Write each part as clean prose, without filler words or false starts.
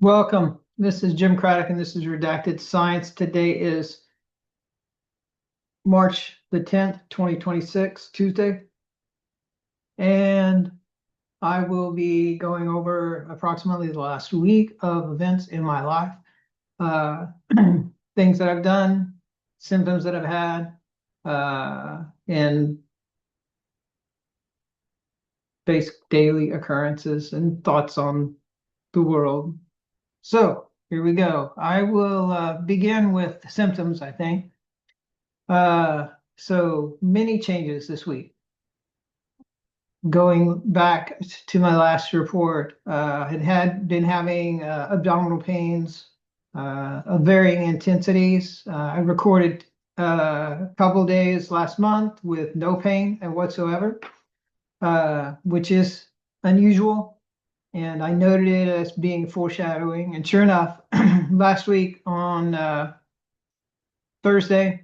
Welcome. This is Jim Craddock, and this is Redacted Science. Today is March the 10th, 2026, Tuesday. And I will be going over approximately the last week of events in my life, uh, things that I've done, symptoms that I've had, and basic daily occurrences and thoughts on the world. So here we go. I will begin with symptoms, I think. Uh, so many changes this week. Going back to my last report, had been having abdominal pains of varying intensities. I recorded a couple days last month with no pain whatsoever, which is unusual. And I noted it as being foreshadowing. And sure enough, last week on Thursday,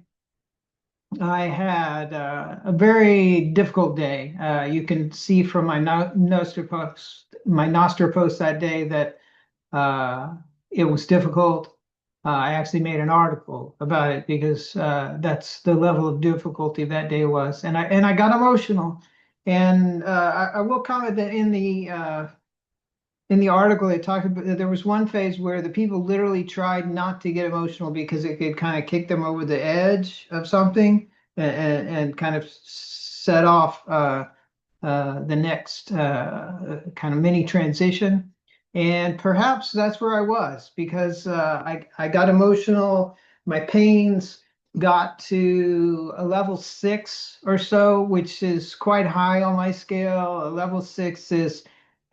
I had a very difficult day. You can see from my Nostr post that day that uh, it was difficult. I actually made an article about it because that's the level of difficulty that day was, and I got emotional. And I will comment that in the article, it talked about there was one phase where the people literally tried not to get emotional because it could kind of kick them over the edge of something and kind of set off the next kind of mini transition. And perhaps that's where I was because I got emotional. My pains got to a level 6 or so, which is quite high on my scale. A level 6 is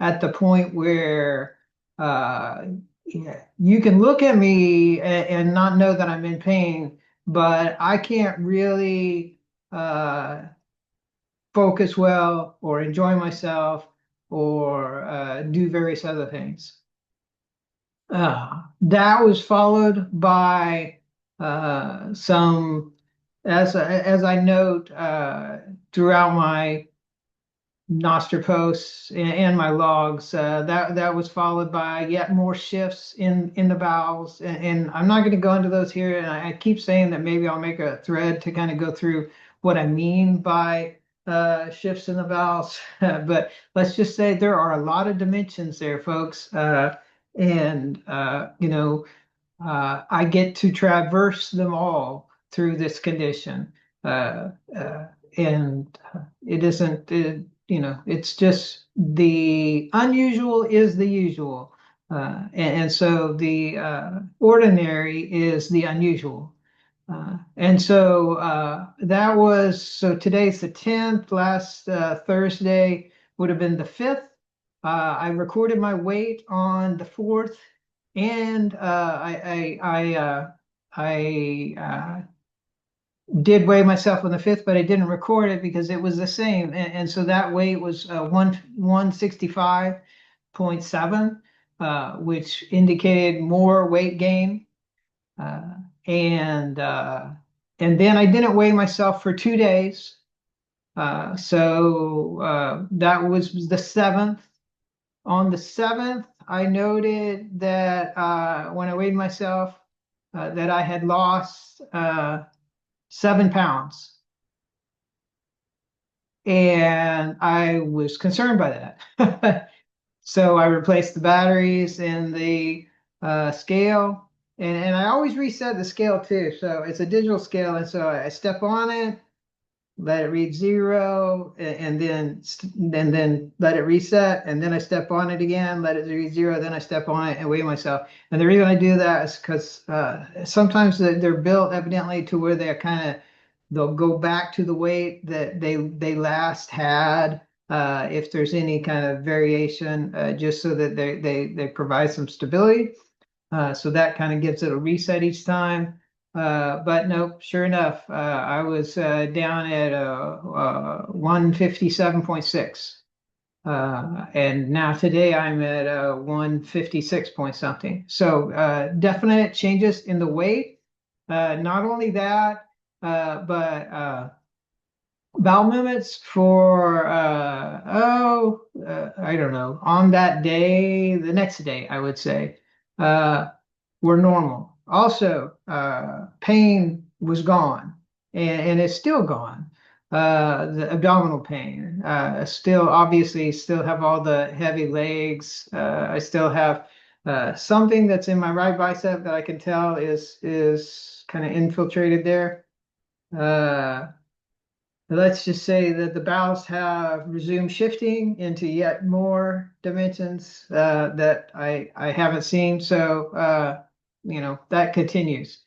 at the point where uh, yeah, you can look at me and not know that I'm in pain, but I can't really focus well or enjoy myself or do various other things. That was followed by some, as I note throughout my Nostr posts and my logs. That was followed by yet more shifts in the bowels, and I'm not going to go into those here. And I keep saying that maybe I'll make a thread to kind of go through what I mean by shifts in the bowels. But let's just say there are a lot of dimensions there, folks. And I get to traverse them all through this condition. Uh, and it isn't, it's just the unusual is the usual. And so the ordinary is the unusual. And so so today's the 10th, last Thursday would have been the 5th. I recorded my weight on the 4th, and I did weigh myself on the 5th, but I didn't record it because it was the same. And so that weight was 165.7, which indicated more weight gain. Uh, and and then I didn't weigh myself for 2 days. So that was the 7th. On the 7th, I noted that when I weighed myself, that I had lost 7 pounds. And I was concerned by that. So I replaced the batteries in the scale. And I always reset the scale too. So it's a digital scale. And so I step on it, let it read 0, and then let it reset, and then I step on it again, let it read 0, then I step on it and weigh myself. And the reason I do that is because sometimes they're built evidently to where they'll go back to the weight that they last had, if there's any kind of variation, just so that they provide some stability. So that kind of gives it a reset each time. But nope, sure enough, I was down at 157.6. And now today I'm at 156 point something. So definite changes in the weight. Not only that, but bowel movements for, I don't know, on that day, the next day, I would say. were normal. Also, pain was gone, and it's still gone. The abdominal pain, still obviously still have all the heavy legs. I still have something that's in my right bicep that I can tell is kind of infiltrated there. Uh, let's just say that the ballast have resumed shifting into yet more dimensions that I haven't seen. So that continues.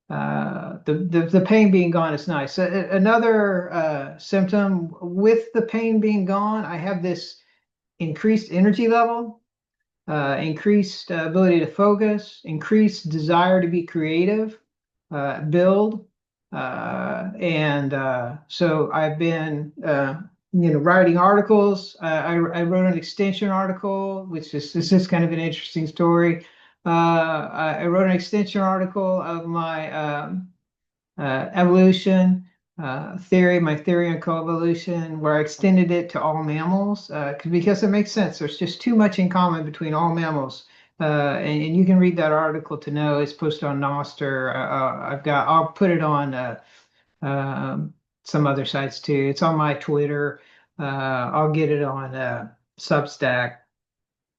The pain being gone is nice. Another symptom with the pain being gone, I have this increased energy level, increased ability to focus, increased desire to be creative, build. And so I've been, writing articles. I wrote an extension article, which is this is kind of an interesting story. I wrote an extension article of my evolution theory, my theory on coevolution, where I extended it to all mammals because it makes sense. There's just too much in common between all mammals. And you can read that article to know it's posted on Nostr. I'll put it on some other sites too. It's on my Twitter. I'll get it on Substack.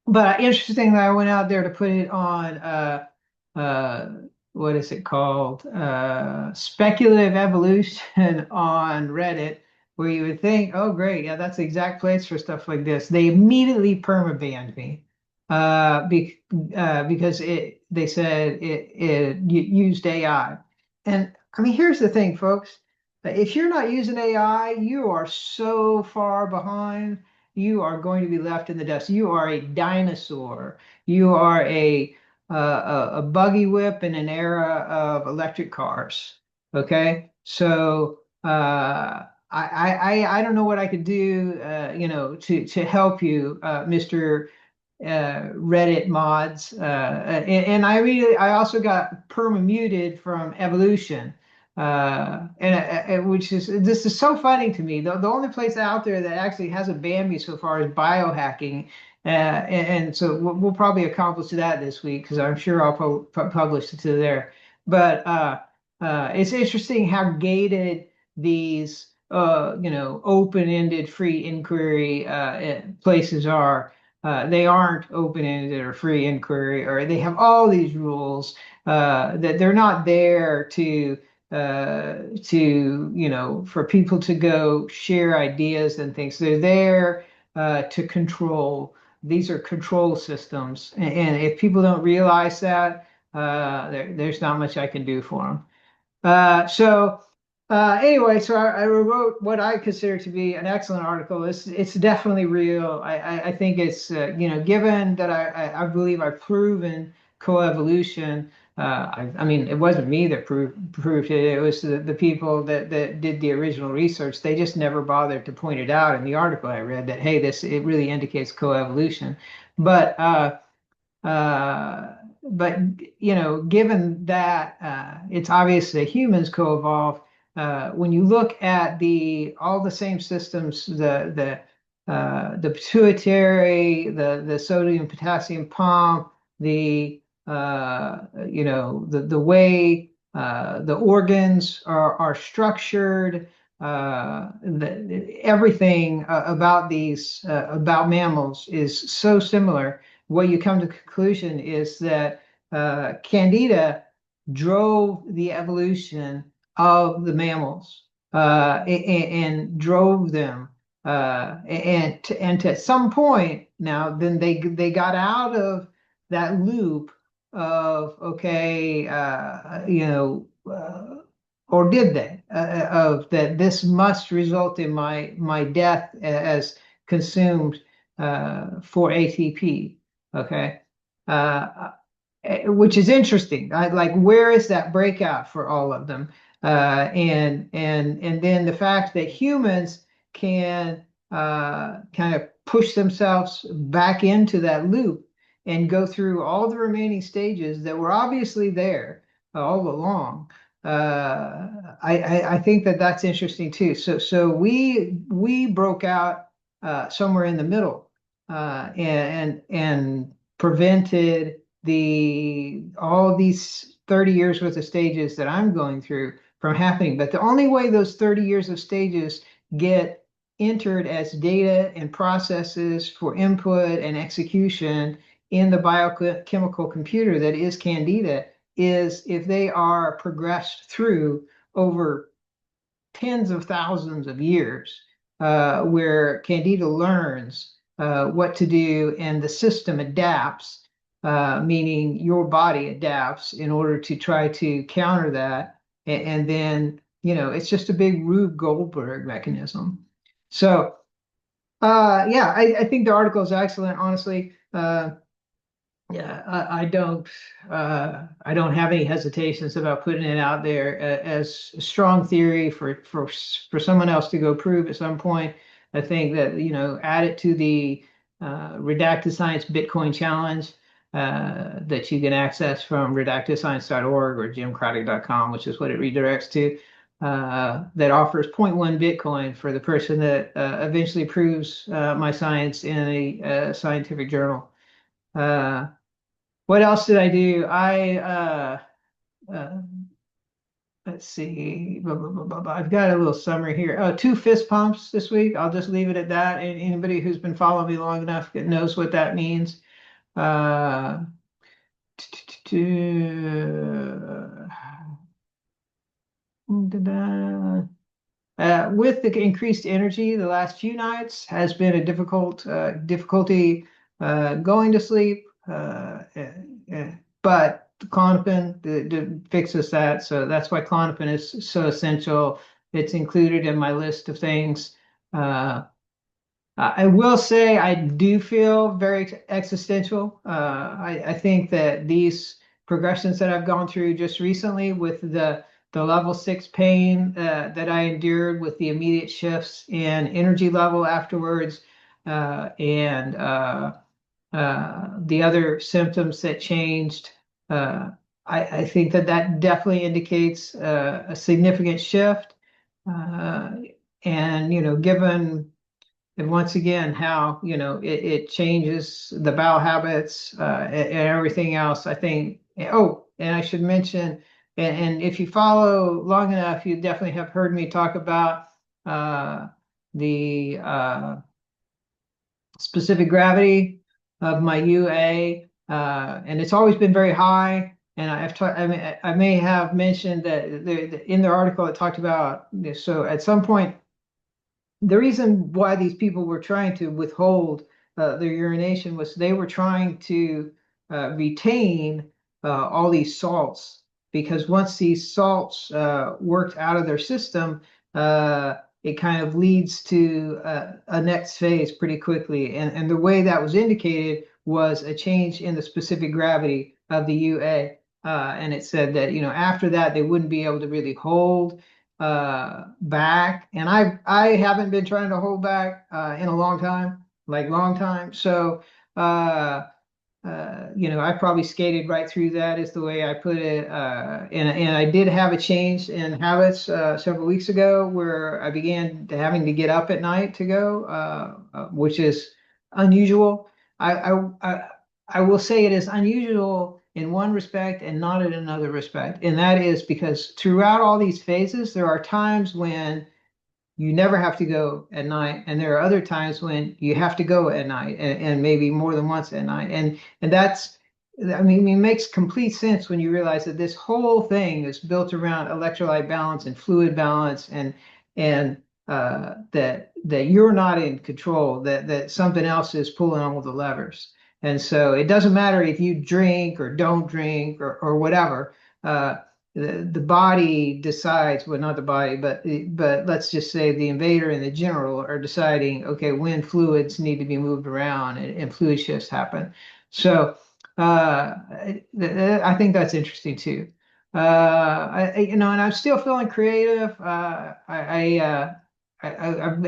But interesting that I went out there to put it on uh, what is it called? Speculative evolution on Reddit, where you would think, oh great, yeah, that's the exact place for stuff like this. They immediately perma-banned me because they said it used AI. And I mean, here's the thing, folks. If you're not using AI, you are so far behind, you are going to be left in the dust. You are a dinosaur. You are a buggy whip in an era of electric cars. Okay, so I don't know what I could do, to help you, Mr. Reddit mods, and I also got perma muted from evolution, which is this is so funny to me. The only place out there that actually hasn't banned me so far is biohacking, and so we'll probably accomplish that this week because I'm sure I'll publish it to there. But it's interesting how gated these open-ended free inquiry places are. They aren't open-ended or free inquiry, or they have all these rules that they're not there for people to go share ideas and things. They're there to control. These are control systems, and if people don't realize that, there's not much I can do for them. Anyway, so I wrote what I consider to be an excellent article. It's definitely real. I think it's given that I believe I've proven coevolution. I mean, it wasn't me that proved it. It was the people that did the original research. They just never bothered to point it out in the article I read that, hey, it really indicates coevolution. But uh, but given that it's obvious that humans co-evolve, when you look at all the same systems, the pituitary, the sodium potassium pump, the way the organs are structured, everything about mammals is so similar. What you come to the conclusion is that Candida drove the evolution of the mammals and drove them and to some point now then they got out of that loop of okay or did they of that this must result in my death as consumed for ATP. Okay. Which is interesting. Like, where is that breakout for all of them? And then the fact that humans can kind of push themselves back into that loop and go through all the remaining stages that were obviously there all along. I think that that's interesting too. So we broke out somewhere in the middle and prevented all of these 30 years worth of stages that I'm going through from happening. But the only way those 30 years of stages get entered as data and processes for input and execution in the biochemical computer that is Candida is if they are progressed through over tens of thousands of years, where Candida learns what to do and the system adapts, meaning your body adapts in order to try to counter that. And then, it's just a big Rube Goldberg mechanism. So, yeah, I think the article is excellent, honestly. Yeah, I don't have any hesitations about putting it out there as a strong theory for someone else to go prove at some point. I think that, add it to the Redacted Science Bitcoin Challenge that you can access from redactedscience.org or jimcraddock.com, which is what it redirects to, that offers zero point 0.1 Bitcoin for the person that eventually proves my science in a scientific journal. What else did I do? Uh, let's see. Blah, blah, blah, blah, blah. I've got a little summary here. Oh, 2 fist pumps this week. I'll just leave it at that. And anybody who's been following me long enough knows what that means. Uh, with the increased energy, the last few nights has been a difficulty going to sleep. But Klonopin fixes that, so that's why Klonopin is so essential. It's included in my list of things. I will say I do feel very existential. I think that these progressions that I've gone through just recently with the level 6 pain that I endured with the immediate shifts in energy level afterwards, and the other symptoms that changed, I think that definitely indicates a significant shift. And, given, and once again, how, it changes the bowel habits and everything else, I think. Oh, and I should mention, and if you follow long enough, you definitely have heard me talk about the specific gravity of my UA, and it's always been very high. And I may have mentioned that in the article it talked about this. So at some point, the reason why these people were trying to withhold their urination was they were trying to retain all these salts, because once these salts worked out of their system, it kind of leads to a next phase pretty quickly. And the way that was indicated was a change in the specific gravity of the UA. And it said that, after that, they wouldn't be able to really hold back. And I haven't been trying to hold back in a long time, like long time. So, I probably skated right through that is the way I put it. And I did have a change in habits several weeks ago where I began having to get up at night to go, which is unusual. I will say it is unusual in one respect and not in another respect. And that is because throughout all these phases, there are times when you never have to go at night, and there are other times when you have to go at night, and maybe more than once at night. And that's, I mean, it makes complete sense when you realize that this whole thing is built around electrolyte balance and fluid balance, and that you're not in control, that something else is pulling all the levers. And so it doesn't matter if you drink or don't drink or whatever. The body decides, well, not the body, but let's just say the invader and the general are deciding, okay, when fluids need to be moved around and fluid shifts happen. So I think that's interesting too. And I'm still feeling creative. I've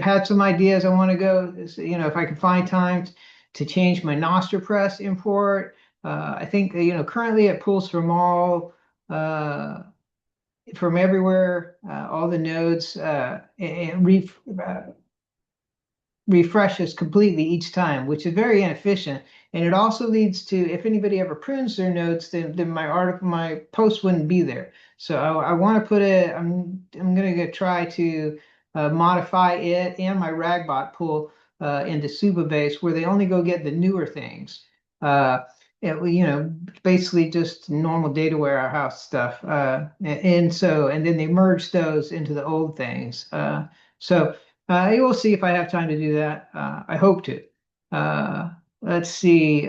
had some ideas. I want to go, if I can find time to change my Nostr press import. I think, currently it pulls from from everywhere, all the nodes, and refreshes completely each time, which is very inefficient. And it also leads to, if anybody ever prunes their notes, then my post wouldn't be there. So I want to put it. I'm going to try to modify it and my Ragbot pool into Subabase, where they only go get the newer things. Uh, Basically just normal data warehouse stuff. And then they merge those into the old things. You will see if I have time to do that. I hope to. Uh, let's see.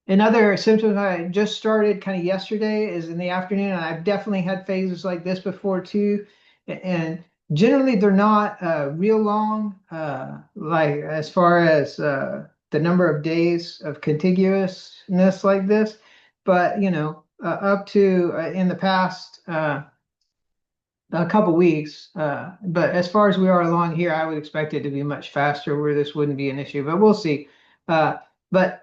Another symptom I just started kind of yesterday is in the afternoon, and I've definitely had phases like this before too. And generally, they're not real long, like as far as the number of days of contiguousness like this. But up to in the past a couple weeks. But as far as we are along here, I would expect it to be much faster where this wouldn't be an issue, but we'll see. But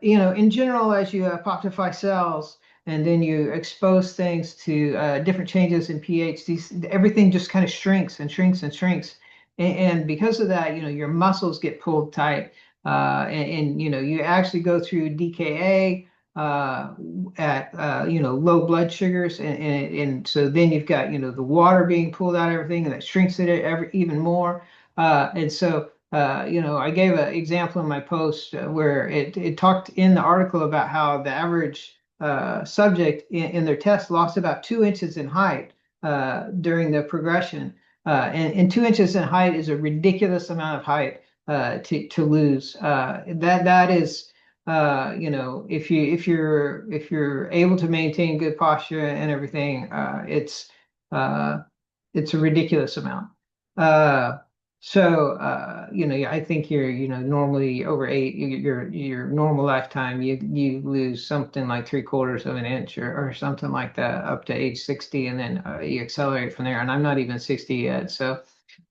in general, as you apoptify cells and then you expose things to different changes in pH, everything just kind of shrinks and shrinks and shrinks. And because of that, your muscles get pulled tight. And you actually go through DKA uh, at low blood sugars, and so then you've got the water being pulled out of everything, and that shrinks it even more. I gave an example in my post where it talked in the article about how the average subject in their test lost about 2 inches in height during the progression. And 2 inches in height is a ridiculous amount of height to lose. That is if you're able to maintain good posture and everything, it's a ridiculous amount. Uh, I think you're normally over your normal lifetime, you lose something like 3/4 of an inch or something like that up to age 60, and then you accelerate from there. And I'm not even 60 yet, so.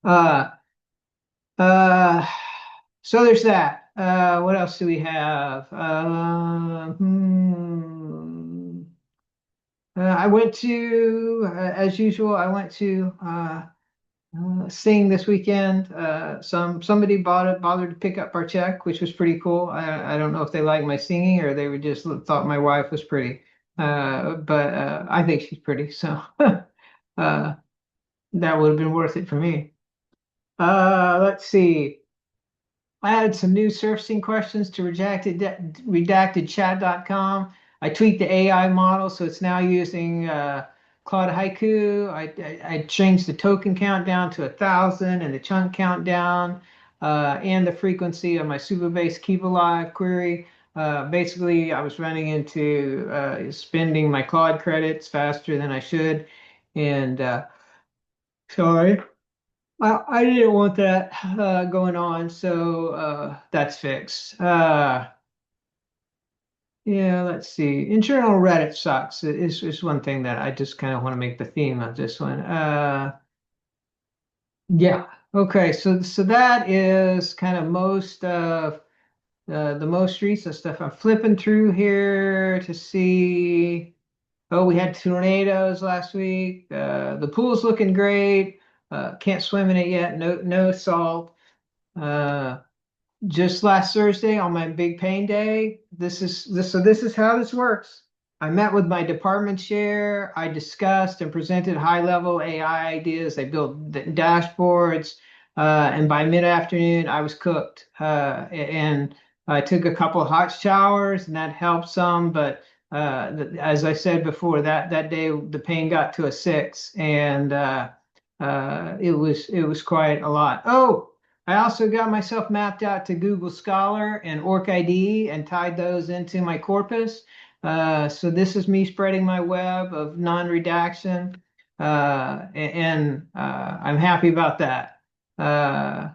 Uh, uh, so there's that. What else do we have? I went to, as usual, I went to sing this weekend. Somebody bothered to pick up our check, which was pretty cool. I don't know if they liked my singing or they would just thought my wife was pretty. But I think she's pretty, so uh, that would have been worth it for me. Let's see. I added some new surfacing questions to redactedchat.com. I tweaked the AI model, so it's now using Claude Haiku. I changed the token count down to 1,000 and the chunk count down, and the frequency of my Superbase Keep Alive query. Basically, I was running into spending my Claude credits faster than I should, and sorry. I didn't want that going on, so that's fixed. Yeah, let's see. Internal Reddit sucks. Is one thing that I just kind of want to make the theme of this one. Yeah. Okay. So that is kind of most of the most recent stuff. I'm flipping through here to see. Oh, we had tornadoes last week. The pool's looking great. Can't swim in it yet. No salt. Uh, just last Thursday on my big pain day, this is how this works. I met with my department chair. I discussed and presented high-level AI ideas. I built dashboards, and by mid-afternoon, I was cooked. And I took a couple of hot showers, and that helped some. But as I said before, that day the pain got to a 6, and it was quite a lot. Oh. I also got myself mapped out to Google Scholar and OrcID and tied those into my corpus. So this is me spreading my web of non-redaction, and I'm happy about that. Uh,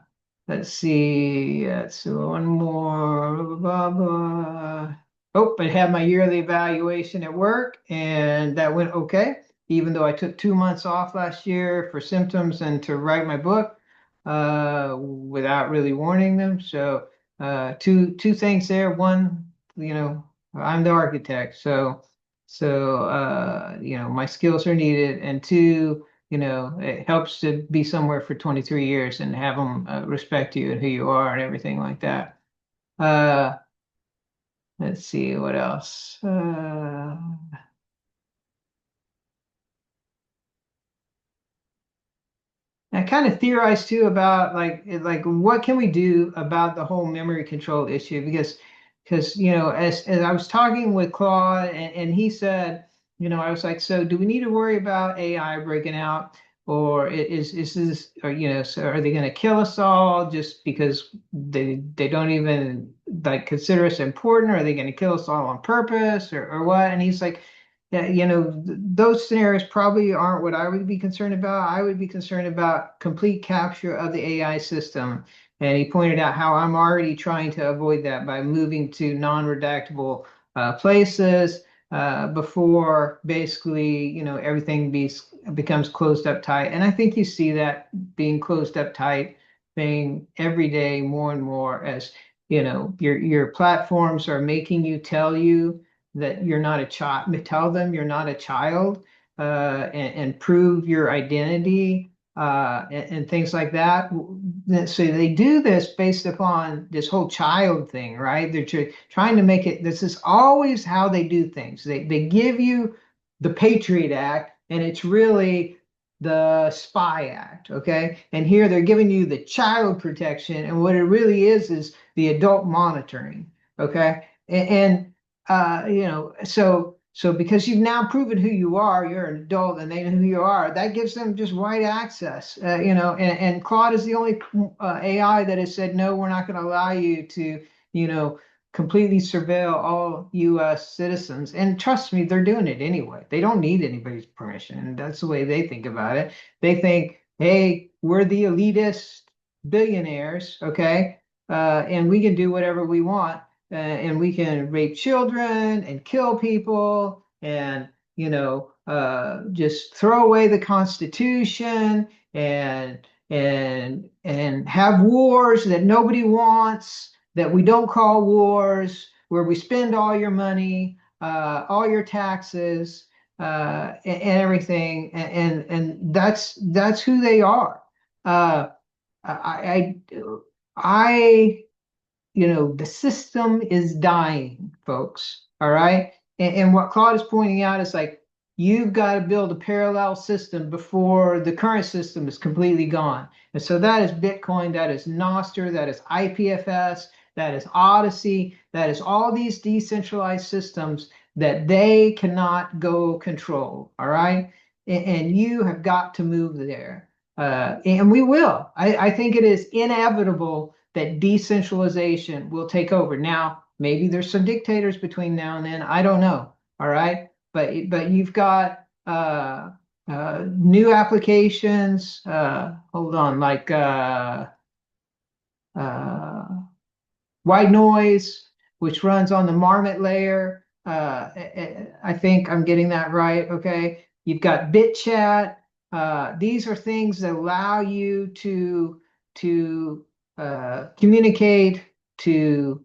let's see. That's one more. Blah, blah, blah. Oh, I had my yearly evaluation at work, and that went okay. Even though I took 2 months off last year for symptoms and to write my book without really warning them. So two things there. One, I'm the architect, so my skills are needed. And two, it helps to be somewhere for 23 years and have them respect you and who you are and everything like that. Uh, let's see what else. I kind of theorized too about like what can we do about the whole memory control issue because as I was talking with Claude and he said, I was like, so do we need to worry about AI breaking out, or is this, or so are they going to kill us all just because they don't even like consider us important, or are they going to kill us all on purpose, or what? And he's like, yeah, those scenarios probably aren't what I would be concerned about. I would be concerned about complete capture of the AI system. And he pointed out how I'm already trying to avoid that by moving to non-redactable places before basically, everything becomes closed up tight. And I think you see that being closed up tight thing every day more and more as, your platforms are making you tell you that you're not a child, tell them you're not a child, and prove your identity, and things like that. So they do this based upon this whole child thing, right? They're trying to make it, this is always how they do things. They give you the Patriot Act, and it's really the Spy Act, okay? And here they're giving you the child protection, and what it really is the adult monitoring, okay? So because you've now proven who you are, you're an adult and they know who you are, that gives them just wide access. And Claude is the only AI that has said, no, we're not going to allow you to, completely surveil all US citizens. And trust me, they're doing it anyway. They don't need anybody's permission. And that's the way they think about it. They think, hey, we're the elitist billionaires, okay? And we can do whatever we want, and we can rape children and kill people and just throw away the Constitution and have wars that nobody wants, that we don't call wars, where we spend all your money, all your taxes, and everything, and that's who they are. I, I the system is dying, folks. All right. And what Claude is pointing out is like, you've got to build a parallel system before the current system is completely gone. And so that is Bitcoin, that is Nostr, that is IPFS, that is Odyssey, that is all these decentralized systems that they cannot go control. All right. And you have got to move there. And we will. I think it is inevitable that decentralization will take over. Now, maybe there's some dictators between now and then. I don't know. All right, but you've got new applications. Hold on, like uh, white noise, which runs on the Marmot layer. I think I'm getting that right. Okay. You've got BitChat. These are things that allow you to communicate, to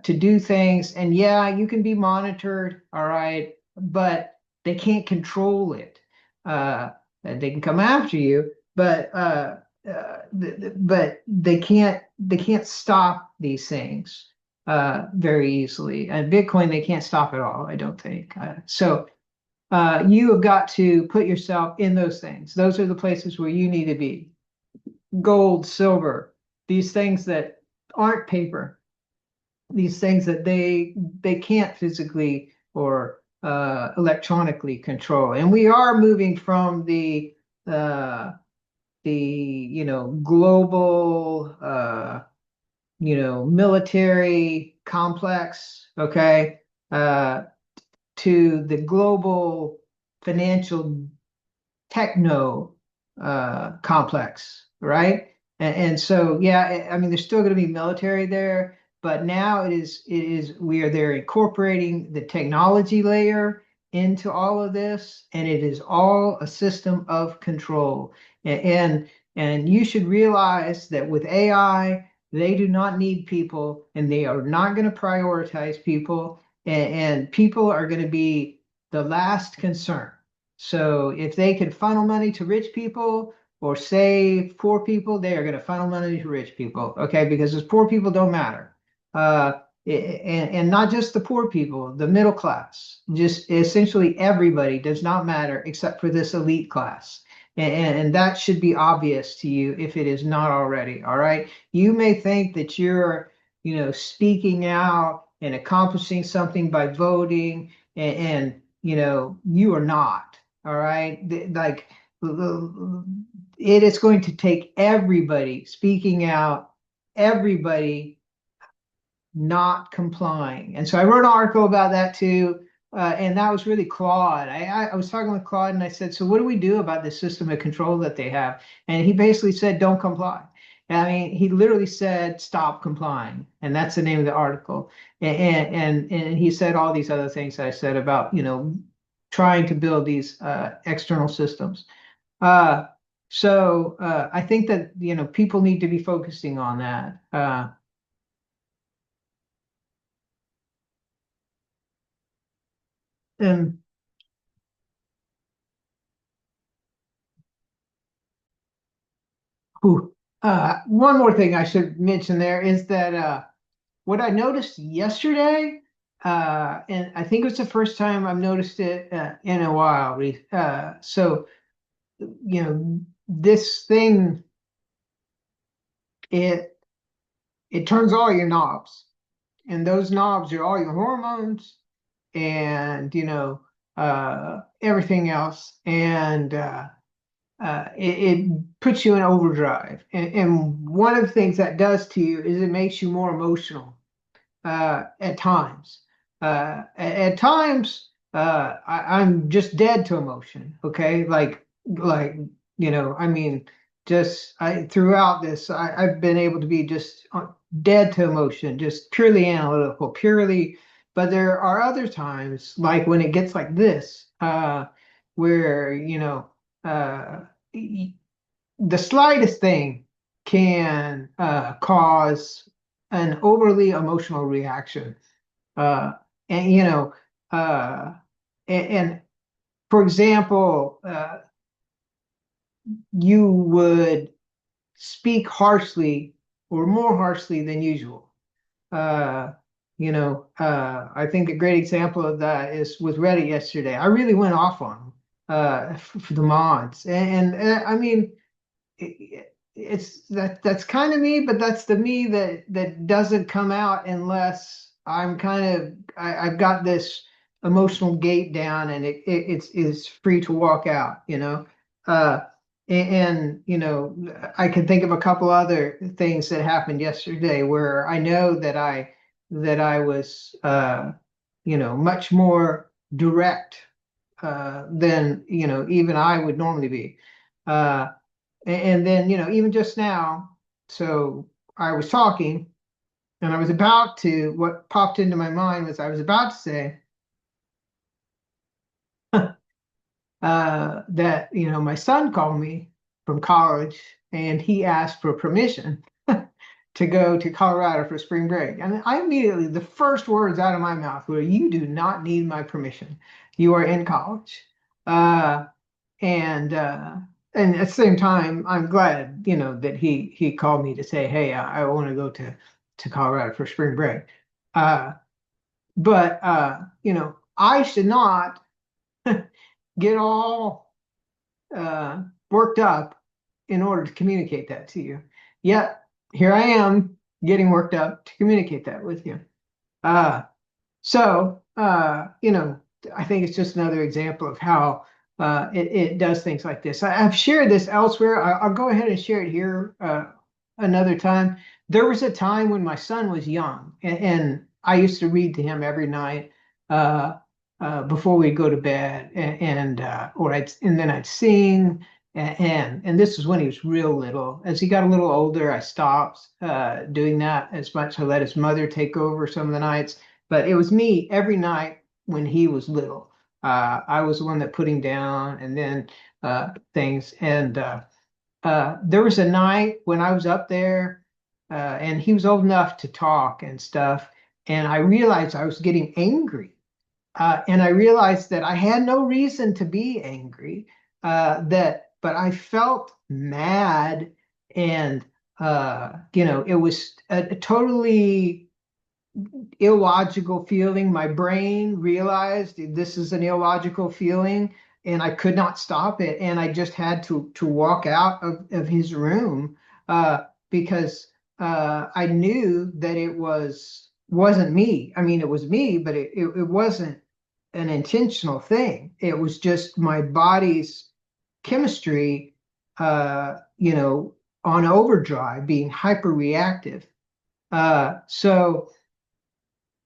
do things. And yeah, you can be monitored. All right. But they can't control it. They can come after you, but they can't stop these things very easily. And Bitcoin, they can't stop it all, I don't think. So you have got to put yourself in those things. Those are the places where you need to be. Gold, silver, these things that aren't paper, these things that they can't physically or electronically control. And we are moving from uh, the global military complex, okay, to the global financial techno complex, right? And so yeah, I mean there's still going to be military there, but now it is we are there incorporating the technology layer into all of this, and it is all a system of control. And you should realize that with AI, they do not need people, and they are not going to prioritize people, and people are going to be the last concern. So if they can funnel money to rich people or save poor people, they are going to funnel money to rich people. Okay, because those poor people don't matter. And not just the poor people, the middle class, just essentially everybody does not matter except for this elite class. And that should be obvious to you if it is not already. All right. You may think that you're, speaking out and accomplishing something by voting, and you are not. All right. Like, it is going to take everybody speaking out, everybody not complying. And so I wrote an article about that too. And that was really Claude. I was talking with Claude and I said, so what do we do about this system of control that they have? And he basically said, don't comply. I mean, he literally said, stop complying. And that's the name of the article. And he said all these other things I said about, trying to build these external systems. So I think that, people need to be focusing on that. And Whew. One more thing I should mention there is that what I noticed yesterday, and I think it was the first time I've noticed it in a while. So, this thing, it it turns all your knobs, and those knobs are all your hormones and everything else, and it puts you in overdrive. And one of the things that does to you is it makes you more emotional at times. At times, I'm just dead to emotion. Okay, like I mean, just throughout this, I've been able to be just dead to emotion, just purely analytical, purely. But there are other times, like when it gets like this, where uh, the slightest thing can cause an overly emotional reaction. Uh, and uh, and for example, you would speak harshly or more harshly than usual. Uh, I think a great example of that is with Reddit yesterday. I really went off on them, for the mods, and I mean, it's that's kind of me, but that's the me that doesn't come out unless I'm I've got this emotional gate down and it's free to walk out, Uh, and I can think of a couple other things that happened yesterday where I know that I was much more direct than even I would normally be. Uh, and then, even just now, so I was talking and I was about to, what popped into my mind was I was about to say that, my son called me from college and he asked for permission to go to Colorado for spring break. And I immediately, the first words out of my mouth were, you do not need my permission. You are in college. Uh, and uh and at the same time I'm glad that he called me to say, hey, I want to go to Colorado for spring break. But I should not get all worked up in order to communicate that to you, yet here I am getting worked up to communicate that with you. uh so, I think it's just another example of how it does things like this. I've shared this elsewhere. I'll go ahead and share it here another time. There was a time when my son was young, and I used to read to him every night uh, before we'd go to bed, and then I'd sing. And this is when he was real little. As he got a little older, I stopped doing that as much. I let his mother take over some of the nights, but it was me every night when he was little. I was the one that put him down, and then things. And there was a night when I was up there, and he was old enough to talk and stuff, and I realized I was getting angry. and I realized that I had no reason to be angry. But I felt mad, and it was a totally illogical feeling. My brain realized this is an illogical feeling, and I could not stop it. And I just had to walk out of his room, because I knew that wasn't me. I mean, it was me, but it wasn't an intentional thing. It was just my body's chemistry, on overdrive, being hyper reactive. So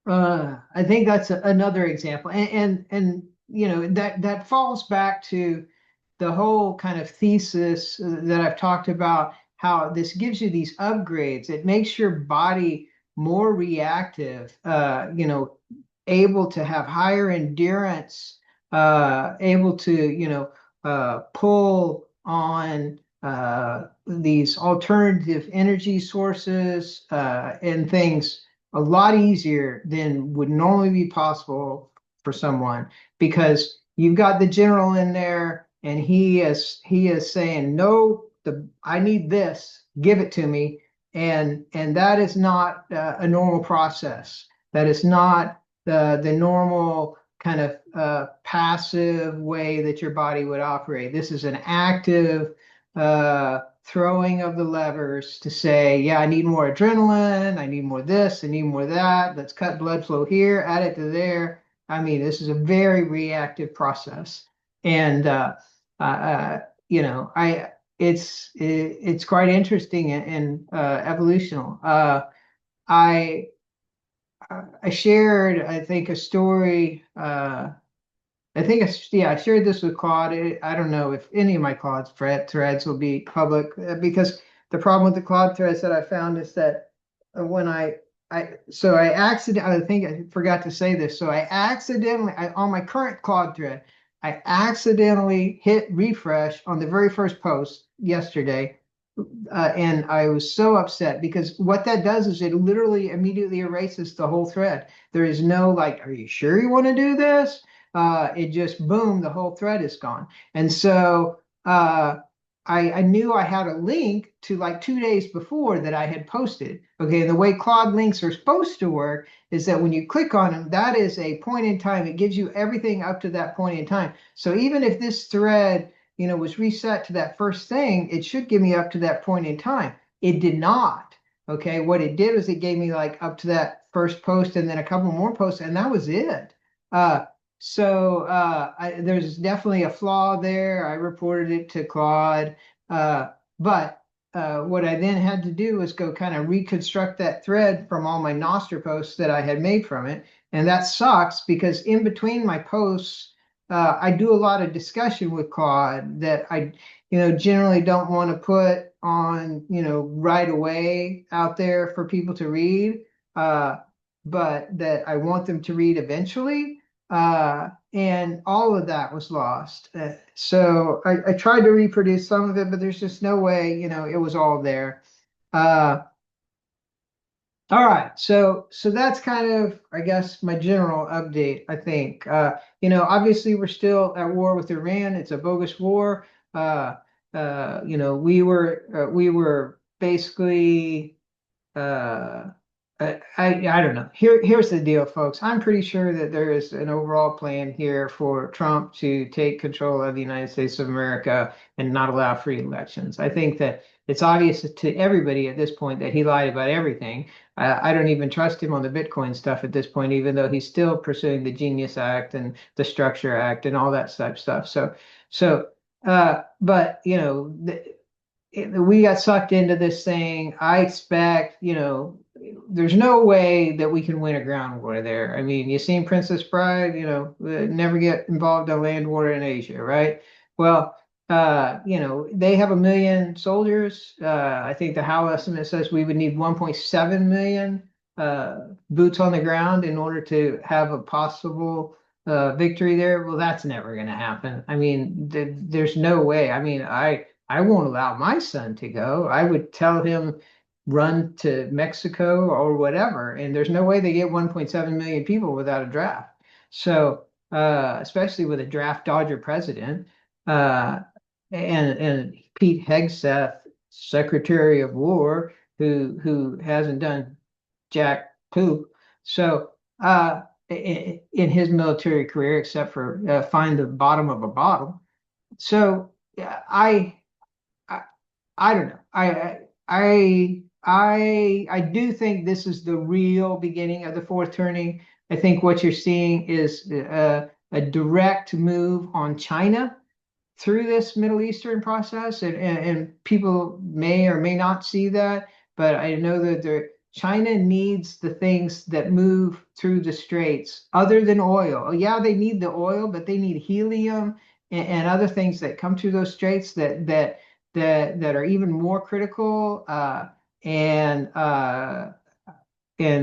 I think that's another example, and that falls back to the whole kind of thesis that I've talked about, how this gives you these upgrades. It makes your body more reactive, able to have higher endurance, able to, pull on these alternative energy sources and things a lot easier than would normally be possible for someone, because you've got the general in there, and he is saying, no, I need this, give it to me. And that is not a normal process. That is not the normal kind of passive way that your body would operate. This is an active throwing of the levers to say, yeah, I need more adrenaline, I need more this, I need more that. Let's cut blood flow here, add it to there. I mean, this is a very reactive process, and I it's quite interesting and evolutional. I I shared, I think, a story. I shared this with Claude. I don't know if any of my Claude threads will be public, because the problem with the Claude threads that I found is that when I accidentally, I think I forgot to say this. So on my current Claude thread, I accidentally hit refresh on the very first post yesterday, and I was so upset, because what that does is it literally immediately erases the whole thread. There is no like, are you sure you want to do this? It just boom, the whole thread is gone. And so I knew I had a link to like 2 days before that I had posted. Okay, and the way Claude links are supposed to work is that when you click on them, that is a point in time. It gives you everything up to that point in time. So even if this thread was reset to that first thing, it should give me up to that point in time. It did not. Okay, what it did was it gave me like up to that first post and then a couple more posts, and that was it. There's definitely a flaw there. I reported it to Claude, but what I then had to do was go kind of reconstruct that thread from all my Nostr posts that I had made from it, and that sucks, because in between my posts, I do a lot of discussion with Claude that I, generally don't want to put on, right away out there for people to read, but that I want them to read eventually. And all of that was lost. So I tried to reproduce some of it, but there's just no way, it was all there. Uh, all right, so that's kind of, I guess, my general update, I think. Obviously we're still at war with Iran. It's a bogus war. We were basically I don't know. Here's the deal, folks. I'm pretty sure that there is an overall plan here for Trump to take control of the United States of America and not allow free elections. I think that it's obvious to everybody at this point that he lied about everything. I don't even trust him on the Bitcoin stuff at this point, even though he's still pursuing the Genius Act and the Structure Act and all that type stuff. But we got sucked into this thing. I expect, there's no way that we can win a ground war there. I mean, you seen Princess Bride, never get involved in land war in Asia, right? Well, they have 1 million soldiers. I think the Howe estimate says we would need 1.7 million boots on the ground in order to have a possible victory there. Well, that's never going to happen. I mean, there's no way. I mean, I won't allow my son to go. I would tell him run to Mexico or whatever. And there's no way they get 1.7 million people without a draft. So especially with a draft dodger president, uh, and Pete Hegseth, Secretary of War, who hasn't done jack poop. So in his military career, except for find the bottom of a bottle. So yeah, I I don't know. I do think this is the real beginning of the fourth turning. I think what you're seeing is a direct move on China through this Middle Eastern process, and people may or may not see that, but I know that China needs the things that move through the straits other than oil. Oh, yeah, they need the oil, but they need helium and other things that come through those straits that are even more critical. And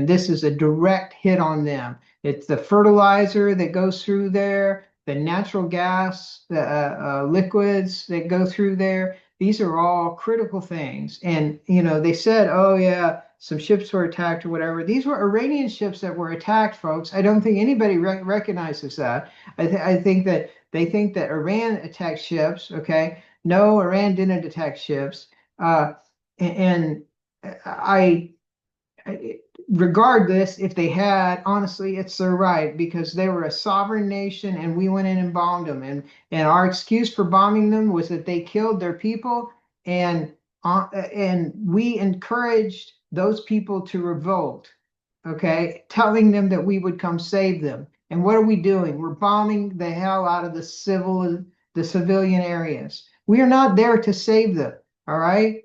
this is a direct hit on them. It's the fertilizer that goes through there, the natural gas, the liquids that go through there. These are all critical things. And, they said, oh, yeah, some ships were attacked or whatever. These were Iranian ships that were attacked, folks. I don't think anybody recognizes that. I think that they think that Iran attacked ships. Okay. No, Iran didn't attack ships. And I regardless, if they had, honestly, it's their right because they were a sovereign nation and we went in and bombed them. And our excuse for bombing them was that they killed their people, and we encouraged those people to revolt, okay, telling them that we would come save them. And what are we doing? We're bombing the hell out of the civilian areas. We are not there to save them, all right?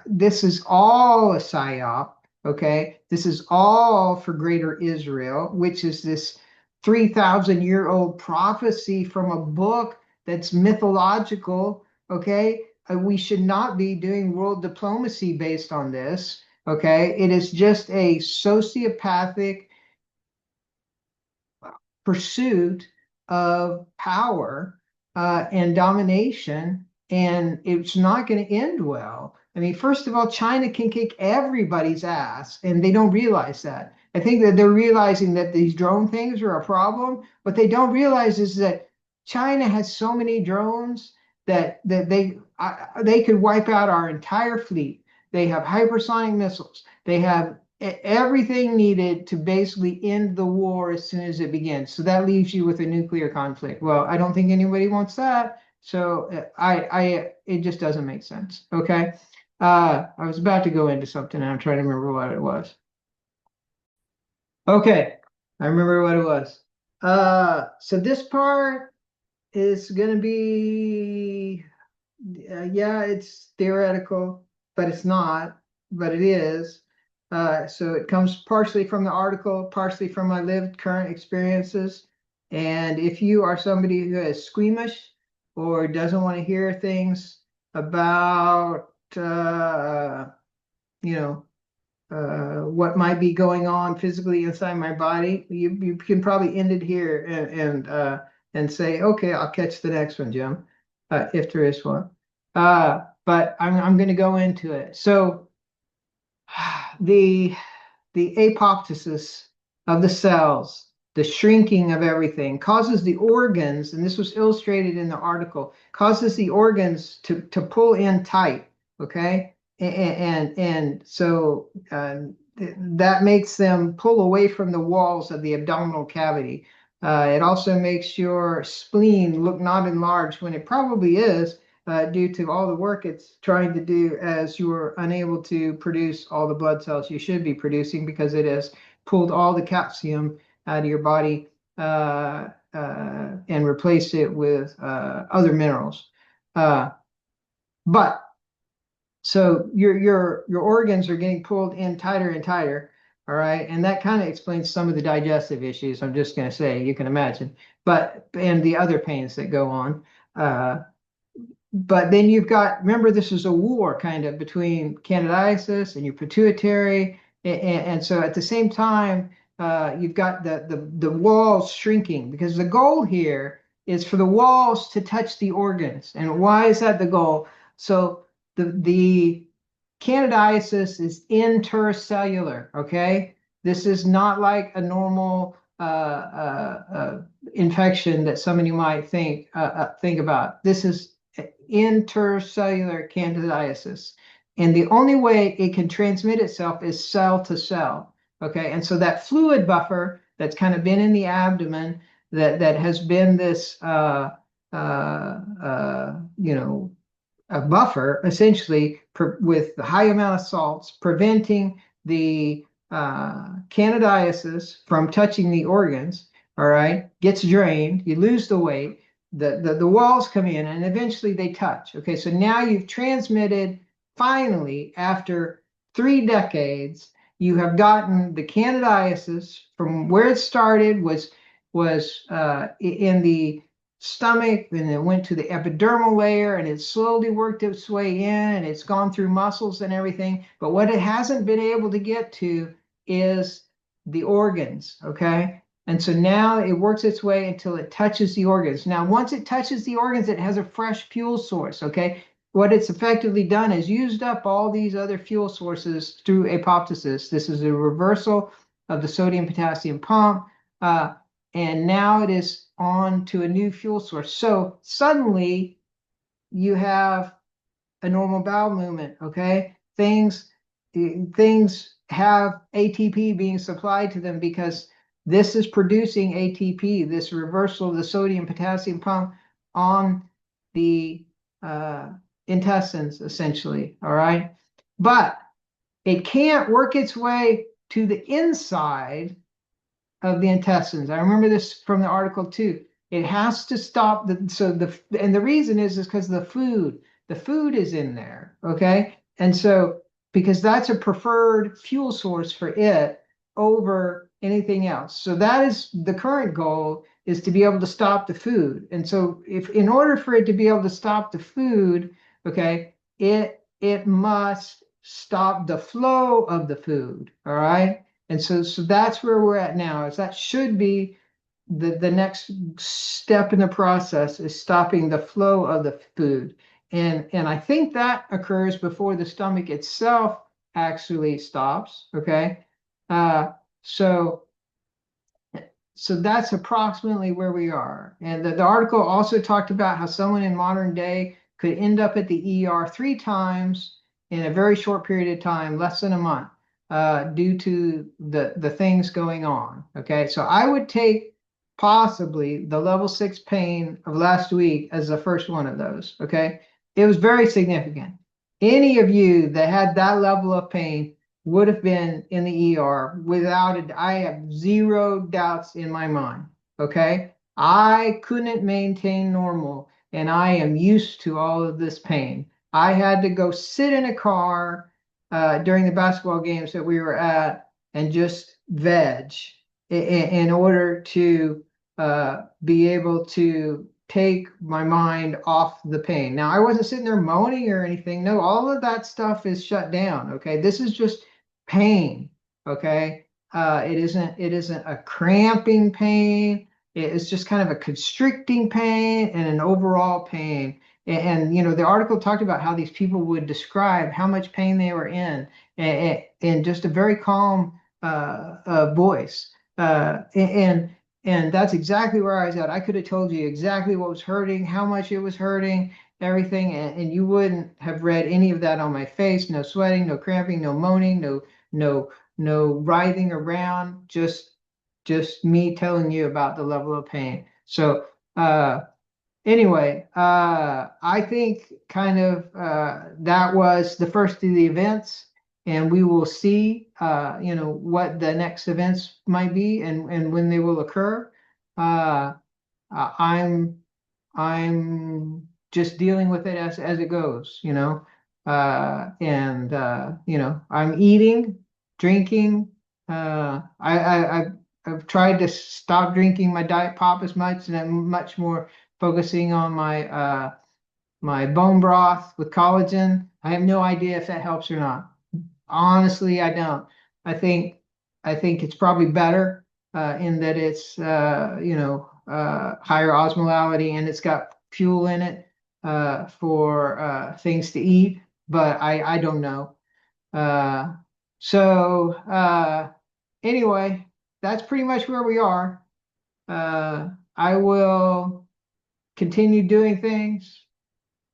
This is all a psyop. Okay, this is all for greater Israel, which is this 3,000-year-old prophecy from a book that's mythological. Okay, we should not be doing world diplomacy based on this. Okay, it is just a sociopathic pursuit of power and domination, and it's not going to end well. I mean, first of all, China can kick everybody's ass, and they don't realize that. I think that they're realizing that these drone things are a problem. What they don't realize is that China has so many drones that they could wipe out our entire fleet. They have hypersonic missiles. They have everything needed to basically end the war as soon as it begins. So that leaves you with a nuclear conflict. Well, I don't think anybody wants that. So it just doesn't make sense. Okay. I was about to go into something and I'm trying to remember what it was. Okay. I remember what it was. So this part is going to be, yeah, it's theoretical, but it's not, but it is. So it comes partially from the article, partially from my lived current experiences. And if you are somebody who is squeamish or doesn't want to hear things about, you know, what might be going on physically inside my body, you can probably end it here and say, okay, I'll catch the next one, Jim, if there is one. But I'm going to go into it. So the apoptosis of the cells, the shrinking of everything, causes the organs, and this was illustrated in the article, causes the organs to pull in tight. Okay, and so that makes them pull away from the walls of the abdominal cavity. It also makes your spleen look not enlarged when it probably is, due to all the work it's trying to do, as you're unable to produce all the blood cells you should be producing because it has pulled all the calcium out of your body and replaced it with other minerals. But so your organs are getting pulled in tighter and tighter, all right, and that kind of explains some of the digestive issues. I'm just going to say, you can imagine, and the other pains that go on. But then you've got, remember, this is a war kind of between candidiasis and your pituitary. And so at the same time, you've got the walls shrinking because the goal here is for the walls to touch the organs. And why is that the goal? So the candidiasis is intercellular, okay? This is not like a normal infection that somebody might think about. This is intercellular candidiasis. And the only way it can transmit itself is cell to cell. Okay. And so that fluid buffer that's kind of been in the abdomen that has been this, a buffer essentially with the high amount of salts preventing the candidiasis from touching the organs, all right, gets drained, you lose the weight, the walls come in and eventually they touch. Okay, so now you've transmitted, finally, after 3 decades, you have gotten the candidiasis from where it started was in the stomach, then it went to the epidermal layer and it slowly worked its way in and it's gone through muscles and everything. But what it hasn't been able to get to is the organs, okay? And so now it works its way until it touches the organs. Now, once it touches the organs, it has a fresh fuel source, okay? What it's effectively done is used up all these other fuel sources through apoptosis. This is a reversal of the sodium-potassium pump. And now it is on to a new fuel source. So suddenly you have a normal bowel movement, okay? Things have ATP being supplied to them because this is producing ATP, this reversal of the sodium potassium pump on the intestines, essentially, all right? But it can't work its way to the inside of the intestines. I remember this from the article too. It has to stop and the reason is because the food is in there, okay? And so because that's a preferred fuel source for it over anything else. So that is the current goal, is to be able to stop the food. And so if in order for it to be able to stop the food, okay, it must stop the flow of the food, all right? And so that's where we're at now, is that should be the next step in the process, is stopping the flow of the food. And I think that occurs before the stomach itself actually stops, okay? Uh, so that's approximately where we are. And the article also talked about how someone in modern day could end up at the ER 3 times in a very short period of time, less than a month, due to the things going on. Okay, so I would take possibly the level 6 pain of last week as the first one of those. Okay, it was very significant. Any of you that had that level of pain would have been in the ER without it. I have zero doubts in my mind. Okay, I couldn't maintain normal, and I am used to all of this pain. I had to go sit in a car during the basketball games that we were at and just veg in order to be able to take my mind off the pain. Now, I wasn't sitting there moaning or anything. No, all of that stuff is shut down. Okay, this is just pain. Okay, it isn't a cramping pain. It's just kind of a constricting pain and an overall pain. And the article talked about how these people would describe how much pain they were in just a very calm voice. And that's exactly where I was at. I could have told you exactly what was hurting, how much it was hurting, everything, and you wouldn't have read any of that on my face. No sweating, no cramping, no moaning, no writhing around. Just me telling you about the level of pain. So anyway, I think kind of that was the first of the events, and we will see, what the next events might be and when they will occur. Uh, I'm just dealing with it as it goes, and I'm eating, drinking. I've tried to stop drinking my diet pop as much, and I'm much more focusing on my bone broth with collagen. I have no idea if that helps or not. Honestly, I don't. I think it's probably better in that it's higher osmolality and it's got fuel in it for things to eat, but I don't know. So anyway, that's pretty much where we are. I will continue doing things,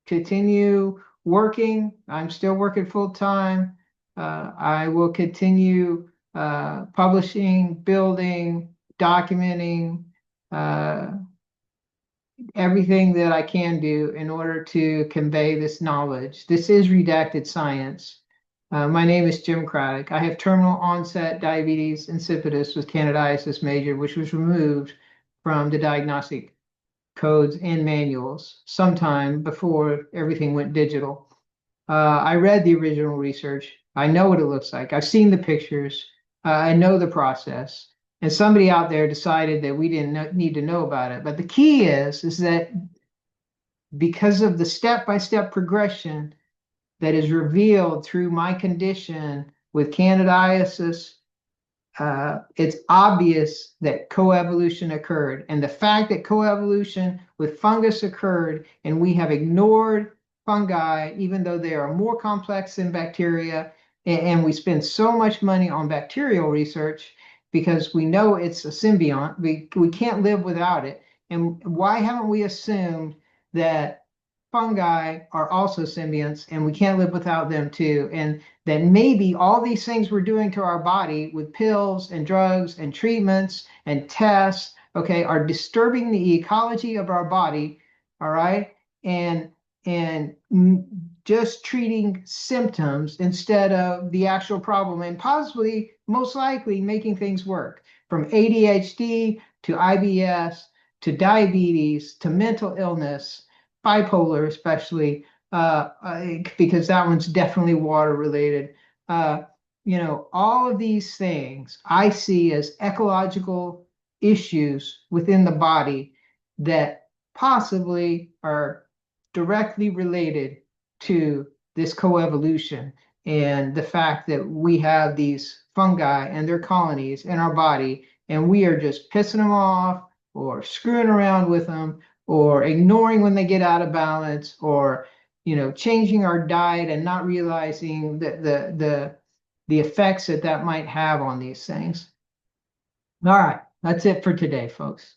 continue working. I'm still working full time. I will continue publishing, building, documenting, uh, everything that I can do in order to convey this knowledge. This is Redacted Science. My name is Jim Craddock. I have terminal onset diabetes insipidus with candidiasis major, which was removed from the diagnostic codes and manuals sometime before everything went digital. I read the original research. I know what it looks like. I've seen the pictures. I know the process. And somebody out there decided that we didn't need to know about it. But the key is that because of the step-by-step progression that is revealed through my condition with candidiasis, it's obvious that coevolution occurred. And the fact that coevolution with fungus occurred and we have ignored fungi, even though they are more complex than bacteria, and we spend so much money on bacterial research because we know it's a symbiont. We can't live without it. And why haven't we assumed that fungi are also symbionts and we can't live without them too? And that maybe all these things we're doing to our body with pills and drugs and treatments and tests, okay, are disturbing the ecology of our body, all right? And just treating symptoms instead of the actual problem, and possibly, most likely, making things work from ADHD to IBS to diabetes to mental illness, bipolar especially, because that one's definitely water related. Uh, all of these things I see as ecological issues within the body that possibly are directly related to this coevolution and the fact that we have these fungi and their colonies in our body, and we are just pissing them off or screwing around with them or ignoring when they get out of balance, or changing our diet and not realizing the effects that might have on these things. All right, that's it for today, folks.